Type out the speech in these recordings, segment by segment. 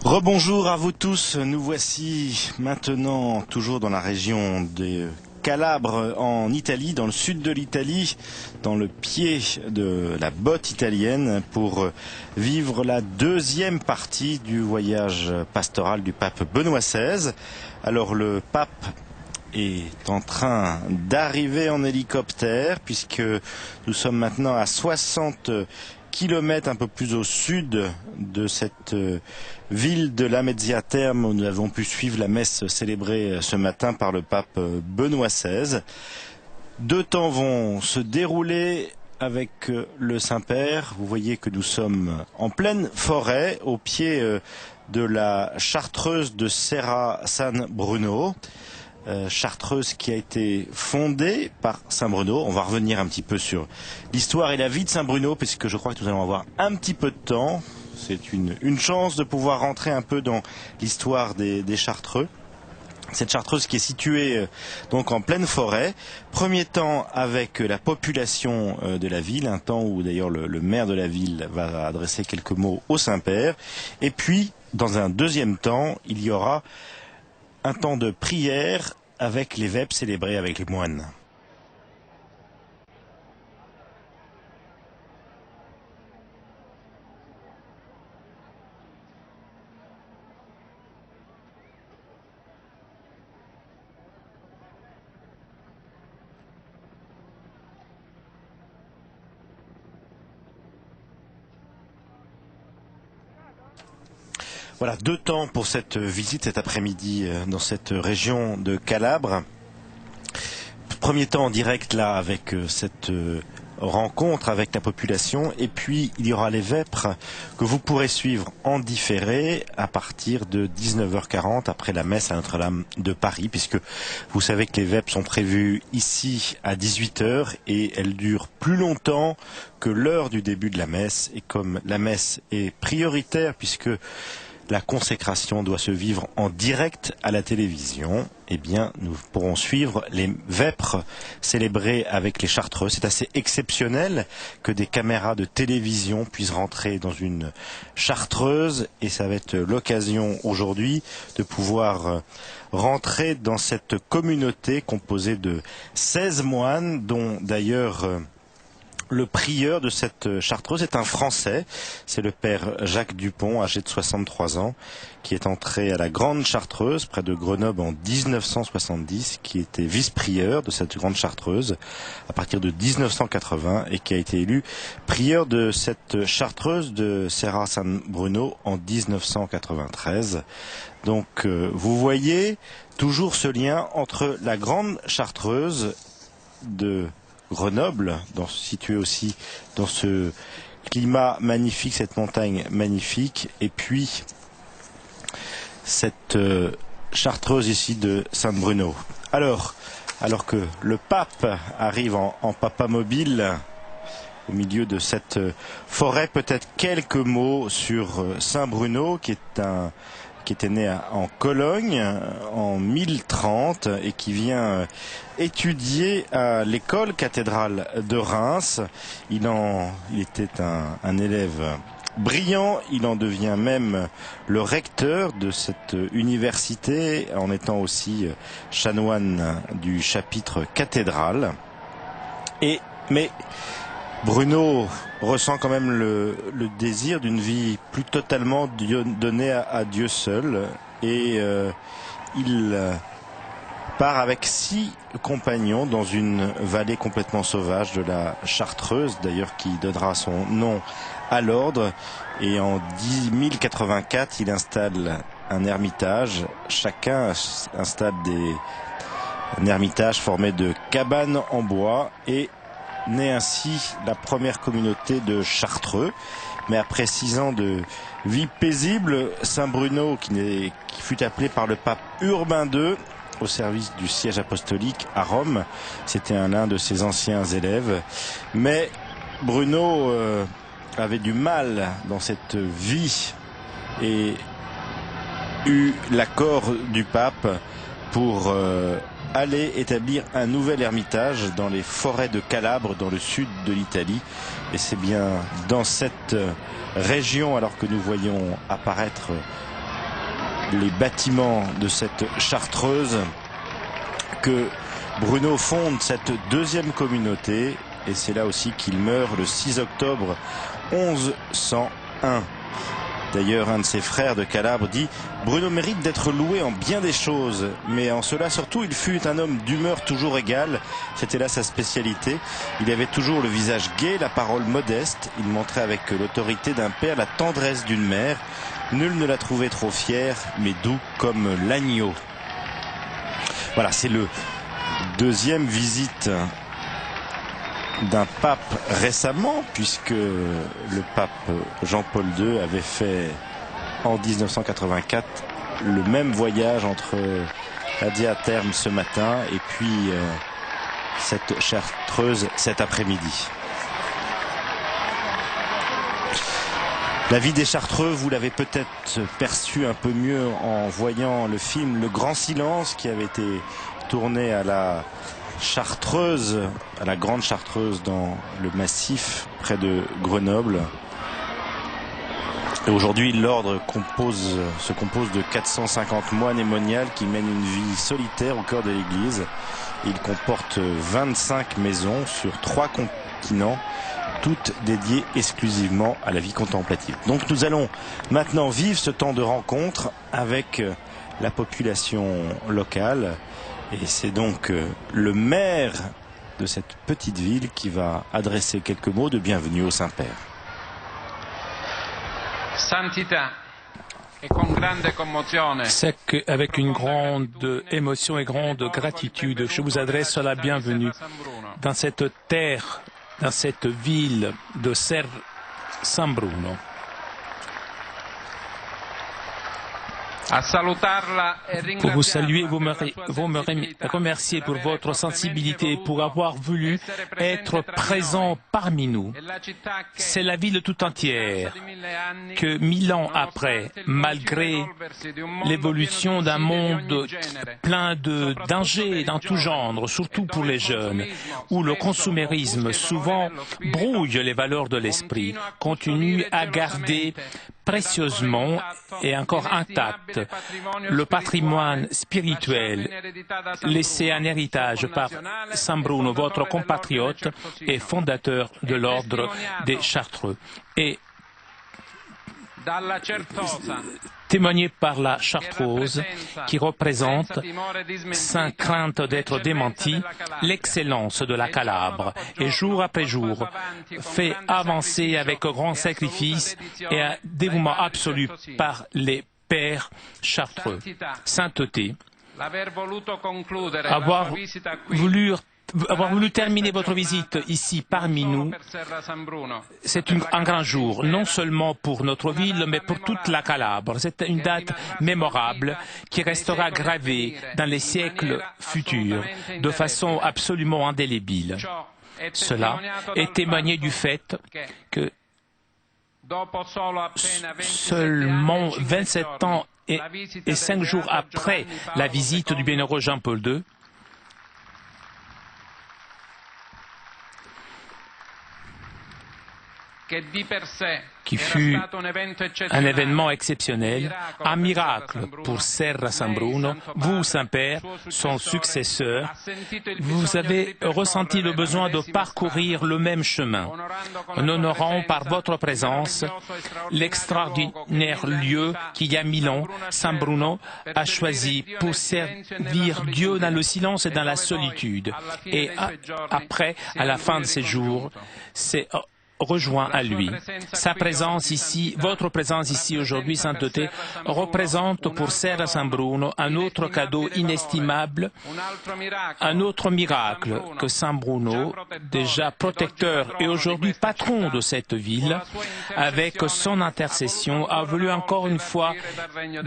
Rebonjour à vous tous, nous voici maintenant toujours dans la région de Calabre en Italie, dans le sud de l'Italie, dans le pied de la botte italienne pour vivre la deuxième partie du voyage pastoral du pape Benoît XVI. Alors le pape est en train d'arriver en hélicoptère puisque nous sommes maintenant à 60 kilomètres un peu plus au sud de cette ville de Lamezia Terme où nous avons pu suivre la messe célébrée ce matin par le pape Benoît XVI. Deux temps vont se dérouler avec le Saint-Père. Vous voyez que nous sommes en pleine forêt au pied de la chartreuse de Serra San Bruno. Chartreuse qui a été fondée par Saint Bruno. On va revenir un petit peu sur l'histoire et la vie de Saint Bruno, puisque je crois que nous allons avoir un petit peu de temps. C'est une chance de pouvoir rentrer un peu dans l'histoire des Chartreux. Cette chartreuse qui est située donc en pleine forêt. Premier temps avec la population de la ville, un temps où d'ailleurs le maire de la ville va adresser quelques mots au Saint-Père. Et puis, dans un deuxième temps, il y aura un temps de prière avec les vêpres célébrés avec les moines. Voilà, deux temps pour cette visite cet après-midi dans cette région de Calabre. Premier temps en direct là avec cette rencontre avec la population, et puis il y aura les vêpres que vous pourrez suivre en différé à partir de 19h40 après la messe à Notre-Dame de Paris, puisque vous savez que les vêpres sont prévues ici à 18h et elles durent plus longtemps que l'heure du début de la messe. Et comme la messe est prioritaire puisque la consécration doit se vivre en direct à la télévision, eh bien, nous pourrons suivre les vêpres célébrés avec les Chartreux. C'est assez exceptionnel que des caméras de télévision puissent rentrer dans une chartreuse, et ça va être l'occasion aujourd'hui de pouvoir rentrer dans cette communauté composée de 16 moines, dont d'ailleurs le prieur de cette chartreuse est un Français, c'est le père Jacques Dupont, âgé de 63 ans, qui est entré à la Grande Chartreuse, près de Grenoble, en 1970, qui était vice-prieur de cette Grande Chartreuse à partir de 1980 et qui a été élu prieur de cette chartreuse de Serra San Bruno en 1993. Donc vous voyez toujours ce lien entre la Grande Chartreuse de Grenoble, situé aussi dans ce climat magnifique, cette montagne magnifique, et puis cette chartreuse ici de Saint Bruno. Alors que le pape arrive en papamobile au milieu de cette forêt, peut-être quelques mots sur Saint Bruno, qui était né en Cologne en 1030 et qui vient étudier à l'école cathédrale de Reims. Il était un élève brillant, il en devient même le recteur de cette université en étant aussi chanoine du chapitre cathédral. Mais Bruno ressent quand même le désir d'une vie plus totalement donnée à Dieu seul, et il part avec 6 compagnons dans une vallée complètement sauvage de la Chartreuse, d'ailleurs qui donnera son nom à l'ordre, et en 1084 il installe un ermitage. Chacun installe un ermitage formé de cabanes en bois, et naît ainsi la première communauté de Chartreux. Mais après 6 ans de vie paisible, Saint Bruno, qui fut appelé par le pape Urbain II au service du siège apostolique à Rome, c'était l'un de ses anciens élèves. Mais Bruno avait du mal dans cette vie et eut l'accord du pape pour aller établir un nouvel ermitage dans les forêts de Calabre, dans le sud de l'Italie. Et c'est bien dans cette région, alors que nous voyons apparaître les bâtiments de cette Chartreuse que Bruno fonde cette deuxième communauté, et c'est là aussi qu'il meurt le 6 octobre 1101. D'ailleurs, un de ses frères de Calabre dit « Bruno mérite d'être loué en bien des choses, mais en cela surtout, il fut un homme d'humeur toujours égale. C'était là sa spécialité. Il avait toujours le visage gai, la parole modeste. Il montrait avec l'autorité d'un père la tendresse d'une mère. Nul ne l'a trouvé trop fier, mais doux comme l'agneau. » Voilà, c'est le deuxième visite d'un pape récemment, puisque le pape Jean-Paul II avait fait en 1984 le même voyage entre la Diatherme ce matin et puis cette Chartreuse cet après-midi. La vie des Chartreux, vous l'avez peut-être perçu un peu mieux en voyant le film Le Grand Silence qui avait été tourné à la Chartreuse, à la Grande Chartreuse dans le Massif près de Grenoble. Et aujourd'hui, l'ordre se compose de 450 moines et moniales qui mènent une vie solitaire au cœur de l'église. Il comporte 25 maisons sur 3 continents, toutes dédiées exclusivement à la vie contemplative. Donc nous allons maintenant vivre ce temps de rencontre avec la population locale. Et c'est donc le maire de cette petite ville qui va adresser quelques mots de bienvenue au Saint-Père. C'est qu'avec une grande émotion et grande gratitude, je vous adresse la bienvenue dans cette terre, dans cette ville de Ser San Bruno. Pour vous saluer, vous me remercier pour votre sensibilité, pour avoir voulu être présent parmi nous. C'est la ville tout entière que 1000 ans après, malgré l'évolution d'un monde plein de dangers dans tout genre, surtout pour les jeunes, où le consumérisme souvent brouille les valeurs de l'esprit, continue à garder précieusement et encore intact le patrimoine spirituel laissé en héritage par San Bruno, votre compatriote et fondateur de l'ordre des Chartreux. Et témoigné par la Chartreuse, qui représente, sans crainte d'être démenti, l'excellence de la Calabre, et jour après jour, fait avancer avec grand sacrifice et un dévouement absolu par les pères chartreux. Sainteté, avoir voulu terminer votre visite ici parmi nous, c'est un grand jour, non seulement pour notre ville, mais pour toute la Calabre. C'est une date mémorable qui restera gravée dans les siècles futurs de façon absolument indélébile. Cela est témoigné du fait que seulement 27 ans et 5 jours après la visite du bienheureux Jean-Paul II, qui fut un événement exceptionnel, un miracle pour Serra San Bruno. Vous, Saint-Père, son successeur, vous avez ressenti le besoin de parcourir le même chemin, en honorant par votre présence l'extraordinaire lieu qu'il y a 1000 ans, San Bruno a choisi pour servir Dieu dans le silence et dans la solitude. Et après, à la fin de ces jours, c'est rejoint à lui. Sa présence ici, votre présence ici aujourd'hui, Sainteté, représente pour Serra San Bruno un autre cadeau inestimable, un autre miracle que San Bruno, déjà protecteur et aujourd'hui patron de cette ville, avec son intercession, a voulu encore une fois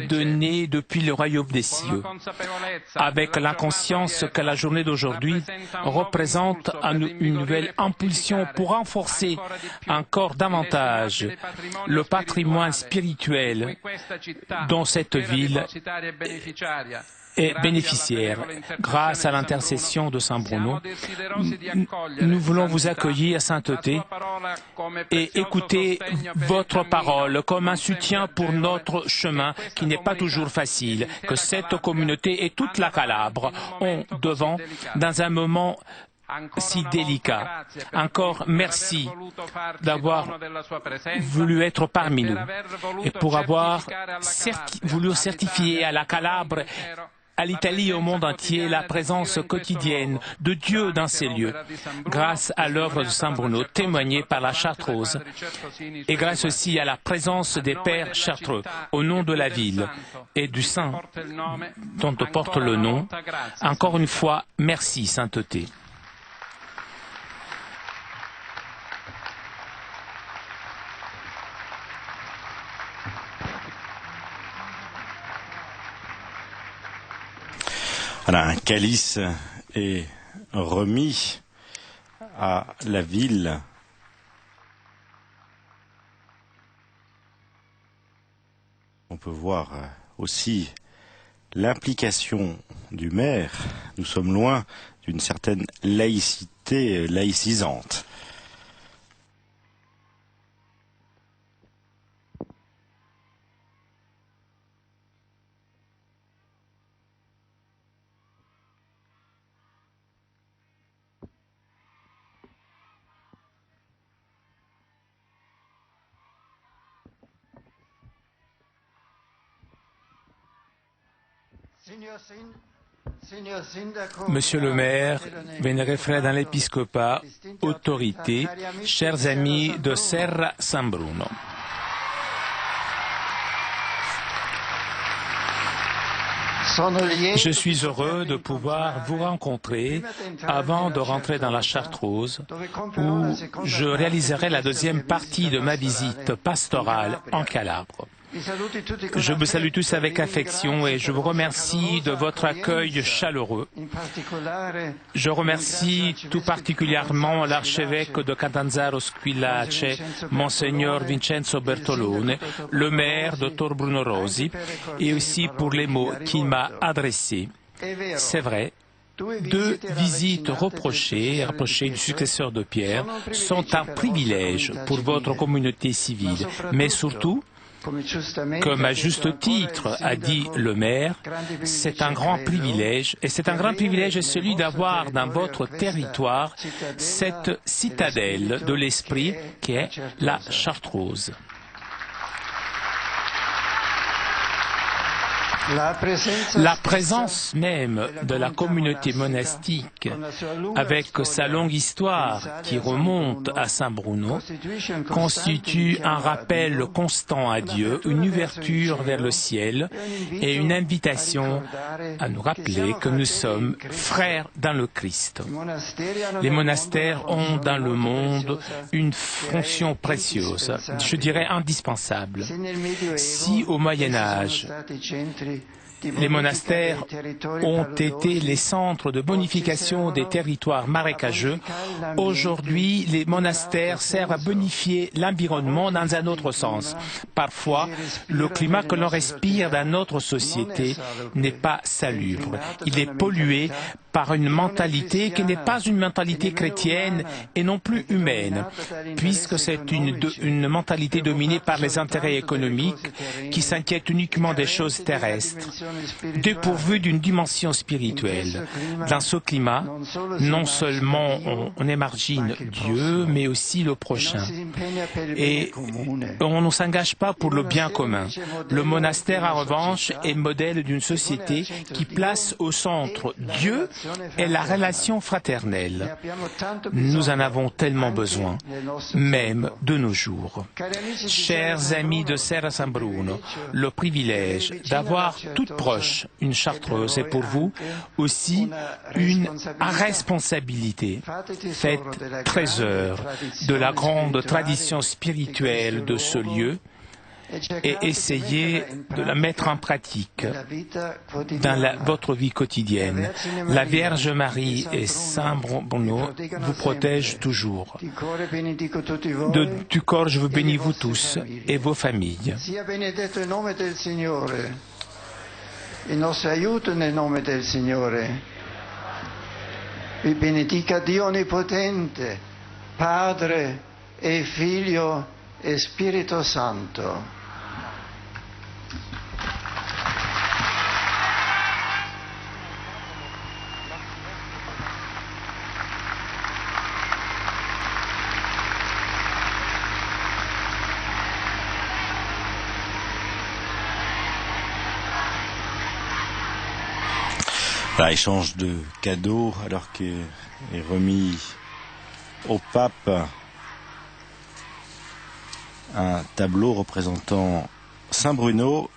donner depuis le royaume des cieux, avec la conscience que la journée d'aujourd'hui représente une nouvelle impulsion pour renforcer encore davantage le patrimoine spirituel dont cette ville est bénéficiaire. Grâce à l'intercession de Saint Bruno, nous voulons vous accueillir à sainteté et écouter votre parole comme un soutien pour notre chemin qui n'est pas toujours facile, que cette communauté et toute la Calabre ont devant dans un moment si délicat. Encore merci d'avoir voulu être parmi nous et pour avoir voulu certifier à la Calabre, à l'Italie et au monde entier la présence quotidienne de Dieu dans ces lieux, grâce à l'œuvre de Saint Bruno témoignée par la Chartreuse et grâce aussi à la présence des pères chartreux au nom de la ville et du saint dont porte le nom. Encore une fois, merci sainteté. Voilà, un calice est remis à la ville. On peut voir aussi l'implication du maire. Nous sommes loin d'une certaine laïcité laïcisante. Monsieur le maire, vénéré frère dans l'épiscopat, autorité, chers amis de Serra San Bruno. Je suis heureux de pouvoir vous rencontrer avant de rentrer dans la Chartreuse, où je réaliserai la deuxième partie de ma visite pastorale en Calabre. Je vous salue tous avec affection et je vous remercie de votre accueil chaleureux. Je remercie tout particulièrement l'archevêque de Catanzaro Squillace, Monseigneur Vincenzo Bertolone, le maire, Dr Bruno Rosi, et aussi pour les mots qu'il m'a adressés. C'est vrai, 2 visites reprochées du successeur de Pierre sont un privilège pour votre communauté civile, mais surtout, comme à juste titre a dit le maire, c'est un grand privilège, et c'est un grand privilège celui d'avoir dans votre territoire cette citadelle de l'esprit qui est la Chartreuse. La présence même de la communauté monastique, avec sa longue histoire qui remonte à Saint Bruno, constitue un rappel constant à Dieu, une ouverture vers le ciel et une invitation à nous rappeler que nous sommes frères dans le Christ. Les monastères ont dans le monde une fonction précieuse, je dirais indispensable. Si au Moyen-Âge, les monastères ont été les centres de bonification des territoires marécageux. Aujourd'hui, les monastères servent à bonifier l'environnement dans un autre sens. Parfois, le climat que l'on respire dans notre société n'est pas salubre. Il est pollué par une mentalité qui n'est pas une mentalité chrétienne et non plus humaine, puisque c'est une mentalité dominée par les intérêts économiques qui s'inquiètent uniquement des choses terrestres, dépourvues d'une dimension spirituelle. Dans ce climat, non seulement on émargine Dieu, mais aussi le prochain. Et on ne s'engage pas pour le bien commun. Le monastère, en revanche, est modèle d'une société qui place au centre Dieu et la relation fraternelle. Nous en avons tellement besoin, même de nos jours. Chers amis de Serra San Bruno, le privilège d'avoir toute proche une chartreuse est pour vous aussi une responsabilité. Faites trésor de la grande tradition spirituelle de ce lieu et essayez de la mettre en pratique dans votre vie quotidienne. La Vierge Marie et Saint Bruno vous protègent toujours. Du corps, je vous bénis vous tous et vos familles. il nostro aiuto nel nome del Signore. Vi benedica Dio Onnipotente, Padre e Figlio e Spirito Santo. Là, échange de cadeaux alors qu'est remis au pape un tableau représentant Saint Bruno.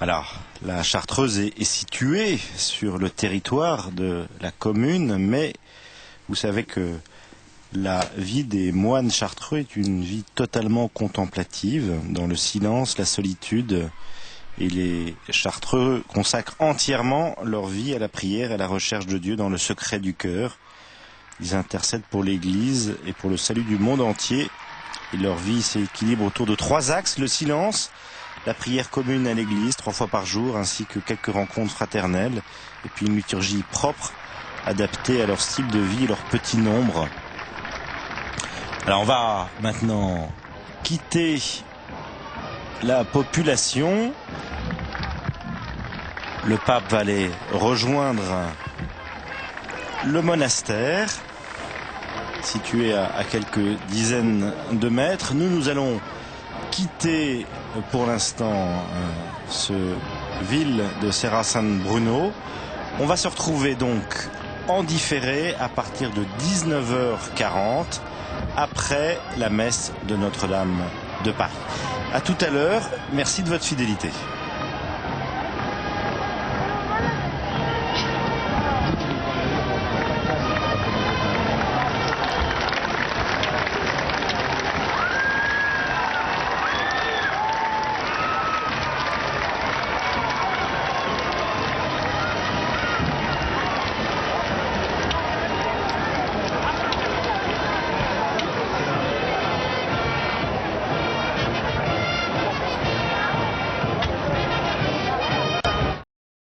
Alors, la Chartreuse est située sur le territoire de la commune, mais vous savez que la vie des moines chartreux est une vie totalement contemplative, dans le silence, la solitude, et les Chartreux consacrent entièrement leur vie à la prière et à la recherche de Dieu dans le secret du cœur. Ils intercèdent pour l'Église et pour le salut du monde entier, et leur vie s'équilibre autour de 3 axes: le silence, la prière commune à l'Église 3 fois par jour, ainsi que quelques rencontres fraternelles, et puis une liturgie propre, adaptés à leur style de vie et leur petit nombre. Alors on va maintenant quitter la population. Le pape va aller rejoindre le monastère, situé à quelques dizaines de mètres. Nous allons quitter pour l'instant ce ville de Serra San Bruno. On va se retrouver donc en différé à partir de 19h40 après la messe de Notre-Dame de Paris. À tout à l'heure, merci de votre fidélité.